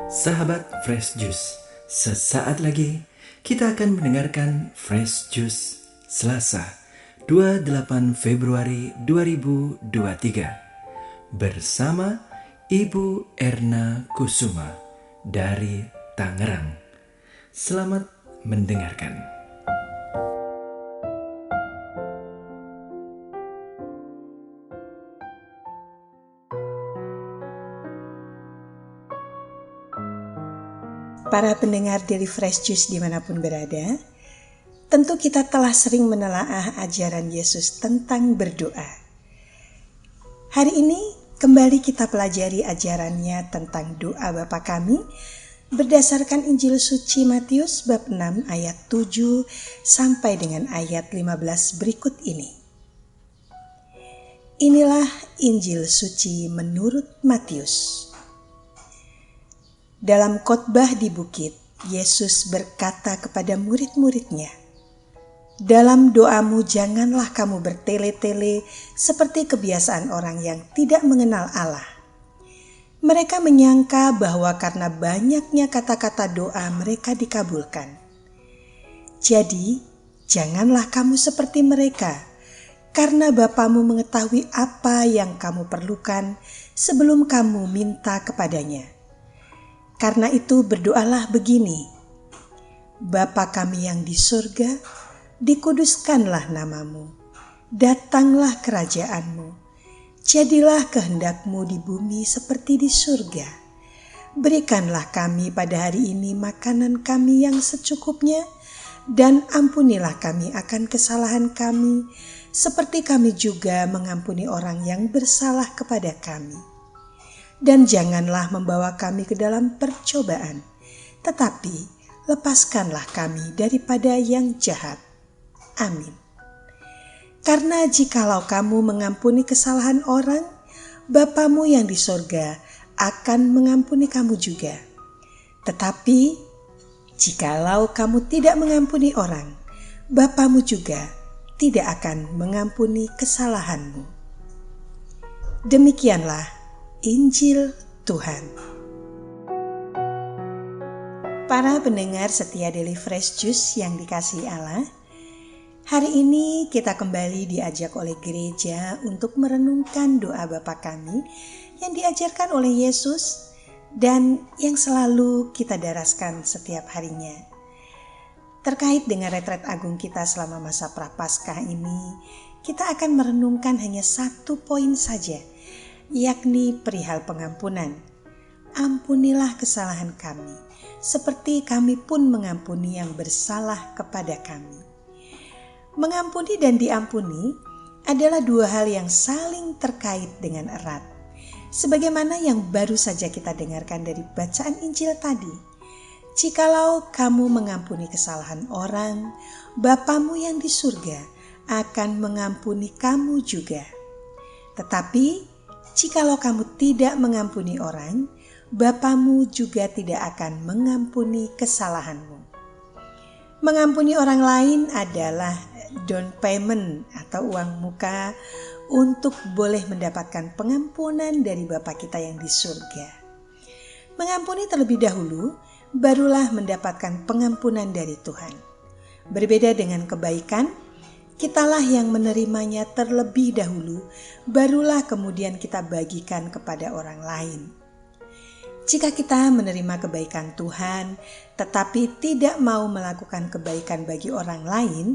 Sahabat Fresh Juice, sesaat lagi kita akan mendengarkan Fresh Juice Selasa 28 Februari 2023 bersama Ibu Erna Kusuma dari Tangerang. Selamat mendengarkan. Para pendengar dari Fresh Juice dimanapun berada, tentu kita telah sering menelaah ajaran Yesus tentang berdoa. Hari ini kembali kita pelajari ajarannya tentang doa Bapa Kami berdasarkan Injil Suci Matius bab 6 ayat 7 sampai dengan ayat 15 berikut ini. Inilah Injil Suci menurut Matius. Dalam khotbah di bukit, Yesus berkata kepada murid-muridnya, "Dalam doamu janganlah kamu bertele-tele seperti kebiasaan orang yang tidak mengenal Allah. Mereka menyangka bahwa karena banyaknya kata-kata doa mereka dikabulkan. Jadi, janganlah kamu seperti mereka, karena Bapamu mengetahui apa yang kamu perlukan sebelum kamu minta kepadanya. Karena itu berdoalah begini, Bapa kami yang di surga, dikuduskanlah namamu, datanglah kerajaanmu, jadilah kehendakmu di bumi seperti di surga. Berikanlah kami pada hari ini makanan kami yang secukupnya, dan ampunilah kami akan kesalahan kami, seperti kami juga mengampuni orang yang bersalah kepada kami. Dan janganlah membawa kami ke dalam percobaan, tetapi lepaskanlah kami daripada yang jahat. Amin. Karena jikalau kamu mengampuni kesalahan orang, Bapamu yang di sorga akan mengampuni kamu juga. Tetapi jikalau kamu tidak mengampuni orang, Bapamu juga tidak akan mengampuni kesalahanmu." Demikianlah Injil Tuhan. Para pendengar setia Daily Fresh Juice yang dikasihi Allah, hari ini kita kembali diajak oleh gereja untuk merenungkan doa Bapa Kami yang diajarkan oleh Yesus dan yang selalu kita daraskan setiap harinya. Terkait dengan retret agung kita selama masa Prapaskah ini, kita akan merenungkan hanya satu poin saja, yakni perihal pengampunan. Ampunilah kesalahan kami, seperti kami pun mengampuni yang bersalah kepada kami. Mengampuni dan diampuni adalah dua hal yang saling terkait dengan erat. Sebagaimana yang baru saja kita dengarkan dari bacaan Injil tadi. Jikalau kamu mengampuni kesalahan orang, Bapamu yang di surga akan mengampuni kamu juga. Tetapi jikalau kamu tidak mengampuni orang, Bapamu juga tidak akan mengampuni kesalahanmu. Mengampuni orang lain adalah down payment atau uang muka untuk boleh mendapatkan pengampunan dari Bapa kita yang di surga. Mengampuni terlebih dahulu, barulah mendapatkan pengampunan dari Tuhan. Berbeda dengan kebaikan, kitalah yang menerimanya terlebih dahulu, barulah kemudian kita bagikan kepada orang lain. Jika kita menerima kebaikan Tuhan, tetapi tidak mau melakukan kebaikan bagi orang lain,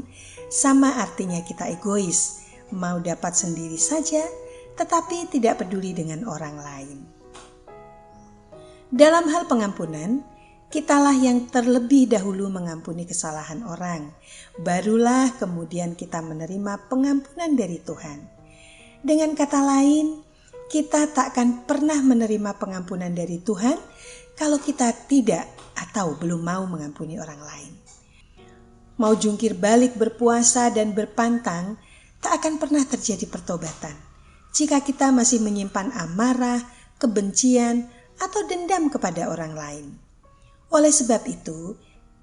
sama artinya kita egois, mau dapat sendiri saja, tetapi tidak peduli dengan orang lain. Dalam hal pengampunan, kitalah yang terlebih dahulu mengampuni kesalahan orang, barulah kemudian kita menerima pengampunan dari Tuhan. Dengan kata lain, kita tak akan pernah menerima pengampunan dari Tuhan kalau kita tidak atau belum mau mengampuni orang lain. Mau jungkir balik berpuasa dan berpantang, tak akan pernah terjadi pertobatan jika kita masih menyimpan amarah, kebencian, atau dendam kepada orang lain. Oleh sebab itu,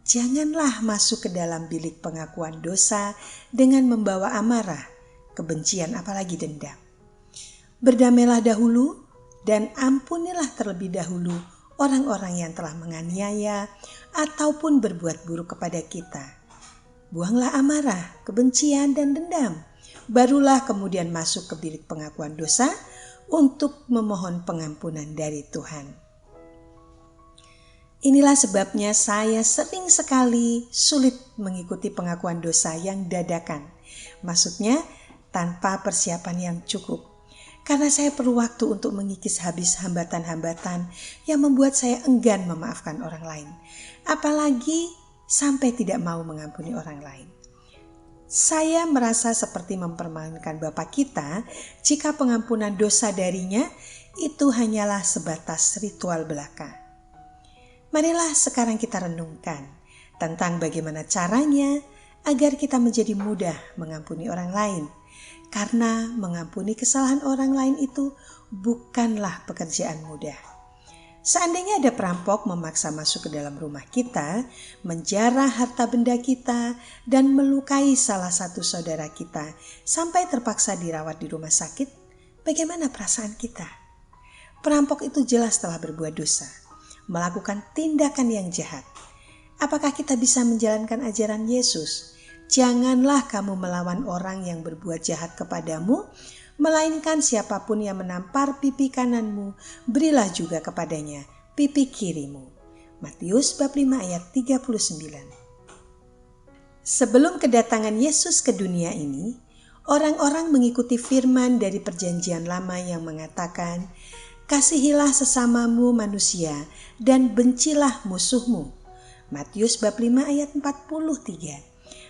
janganlah masuk ke dalam bilik pengakuan dosa dengan membawa amarah, kebencian apalagi dendam. Berdamailah dahulu dan ampunilah terlebih dahulu orang-orang yang telah menganiaya ataupun berbuat buruk kepada kita. Buanglah amarah, kebencian, dan dendam. Barulah kemudian masuk ke bilik pengakuan dosa untuk memohon pengampunan dari Tuhan. Inilah sebabnya saya sering sekali sulit mengikuti pengakuan dosa yang dadakan. Maksudnya tanpa persiapan yang cukup. Karena saya perlu waktu untuk mengikis habis hambatan-hambatan yang membuat saya enggan memaafkan orang lain. Apalagi sampai tidak mau mengampuni orang lain. Saya merasa seperti mempermainkan Bapa kita jika pengampunan dosa darinya itu hanyalah sebatas ritual belaka. Marilah sekarang kita renungkan tentang bagaimana caranya agar kita menjadi mudah mengampuni orang lain. Karena mengampuni kesalahan orang lain itu bukanlah pekerjaan mudah. Seandainya ada perampok memaksa masuk ke dalam rumah kita, menjarah harta benda kita, dan melukai salah satu saudara kita sampai terpaksa dirawat di rumah sakit, bagaimana perasaan kita? Perampok itu jelas telah berbuat dosa, melakukan tindakan yang jahat. Apakah kita bisa menjalankan ajaran Yesus? Janganlah kamu melawan orang yang berbuat jahat kepadamu, melainkan siapapun yang menampar pipi kananmu, berilah juga kepadanya pipi kirimu. Matius bab 5 ayat 39. Sebelum kedatangan Yesus ke dunia ini, orang-orang mengikuti firman dari Perjanjian Lama yang mengatakan, "Kasihilah sesamamu manusia dan bencilah musuhmu." Matius bab 5 ayat 43.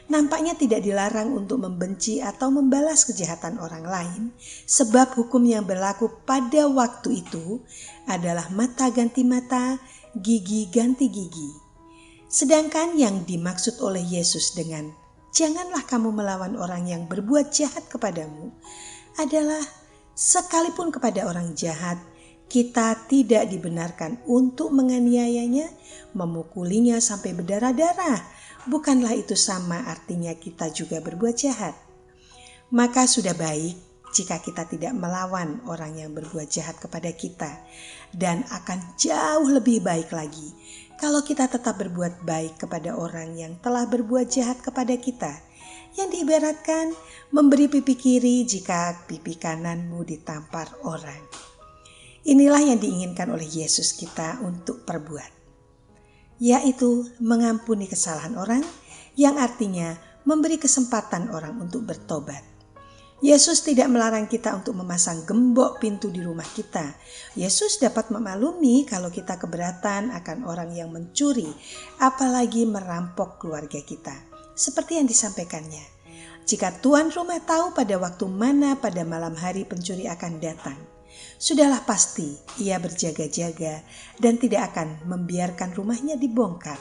Nampaknya tidak dilarang untuk membenci atau membalas kejahatan orang lain, sebab hukum yang berlaku pada waktu itu adalah mata ganti mata, gigi ganti gigi. Sedangkan yang dimaksud oleh Yesus dengan "janganlah kamu melawan orang yang berbuat jahat kepadamu" adalah sekalipun kepada orang jahat, kita tidak dibenarkan untuk menganiayanya, memukulinya sampai berdarah-darah. Bukanlah itu sama artinya kita juga berbuat jahat. Maka sudah baik jika kita tidak melawan orang yang berbuat jahat kepada kita. Dan akan jauh lebih baik lagi kalau kita tetap berbuat baik kepada orang yang telah berbuat jahat kepada kita. Yang diibaratkan memberi pipi kiri jika pipi kananmu ditampar orang. Inilah yang diinginkan oleh Yesus kita untuk perbuat, yaitu mengampuni kesalahan orang, yang artinya memberi kesempatan orang untuk bertobat. Yesus tidak melarang kita untuk memasang gembok pintu di rumah kita. Yesus dapat memaklumi kalau kita keberatan akan orang yang mencuri, apalagi merampok keluarga kita. Seperti yang disampaikannya, jika tuan rumah tahu pada waktu mana pada malam hari pencuri akan datang, sudahlah pasti ia berjaga-jaga dan tidak akan membiarkan rumahnya dibongkar.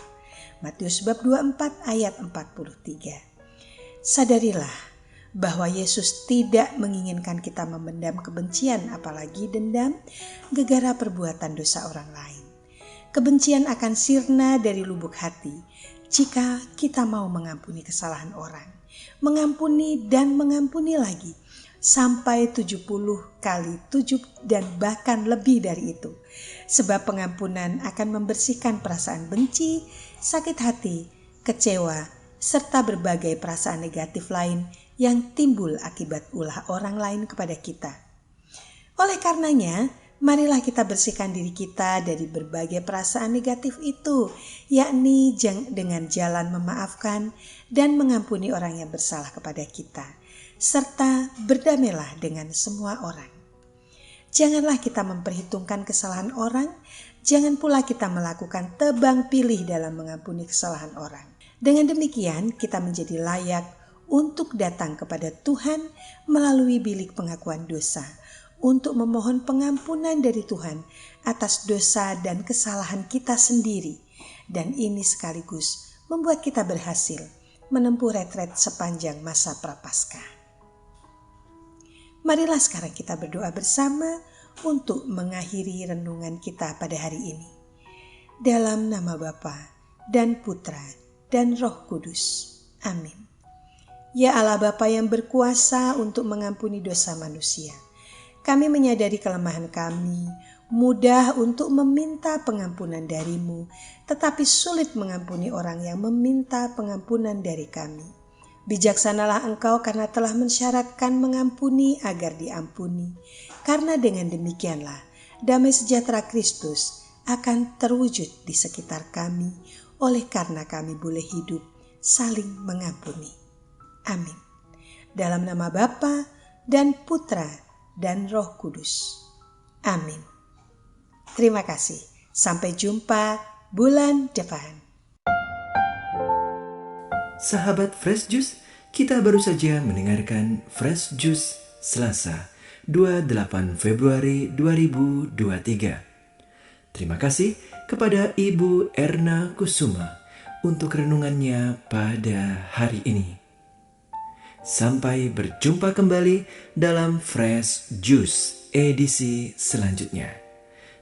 Matius bab 24 ayat 43. Sadarilah bahwa Yesus tidak menginginkan kita memendam kebencian apalagi dendam gegara perbuatan dosa orang lain. Kebencian akan sirna dari lubuk hati jika kita mau mengampuni kesalahan orang. Mengampuni dan mengampuni lagi. Sampai 70 kali 7 dan bahkan lebih dari itu. Sebab pengampunan akan membersihkan perasaan benci, sakit hati, kecewa, serta berbagai perasaan negatif lain yang timbul akibat ulah orang lain kepada kita. Oleh karenanya, marilah kita bersihkan diri kita dari berbagai perasaan negatif itu, yakni dengan jalan memaafkan dan mengampuni orang yang bersalah kepada kita, serta berdamailah dengan semua orang. Janganlah kita memperhitungkan kesalahan orang, jangan pula kita melakukan tebang pilih dalam mengampuni kesalahan orang. Dengan demikian kita menjadi layak untuk datang kepada Tuhan melalui bilik pengakuan dosa, untuk memohon pengampunan dari Tuhan atas dosa dan kesalahan kita sendiri. Dan ini sekaligus membuat kita berhasil menempuh retret sepanjang masa Prapaskah. Marilah sekarang kita berdoa bersama untuk mengakhiri renungan kita pada hari ini. Dalam nama Bapa dan Putra dan Roh Kudus. Amin. Ya Allah Bapa yang berkuasa untuk mengampuni dosa manusia, kami menyadari kelemahan kami mudah untuk meminta pengampunan darimu, tetapi sulit mengampuni orang yang meminta pengampunan dari kami. Bijaksanalah Engkau karena telah mensyaratkan mengampuni agar diampuni. Karena dengan demikianlah damai sejahtera Kristus akan terwujud di sekitar kami, oleh karena kami boleh hidup saling mengampuni. Amin. Dalam nama Bapa dan Putra dan Roh Kudus. Amin. Terima kasih. Sampai jumpa bulan depan. Sahabat Fresh Juice, kita baru saja mendengarkan Fresh Juice Selasa 28 Februari 2023. Terima kasih kepada Ibu Erna Kusuma untuk renungannya pada hari ini. Sampai berjumpa kembali dalam Fresh Juice edisi selanjutnya.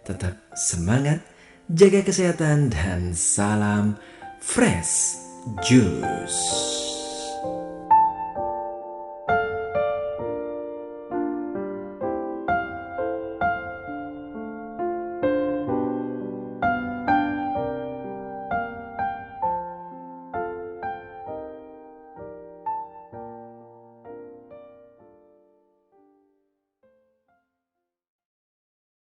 Tetap semangat, jaga kesehatan, dan salam Fresh Juice.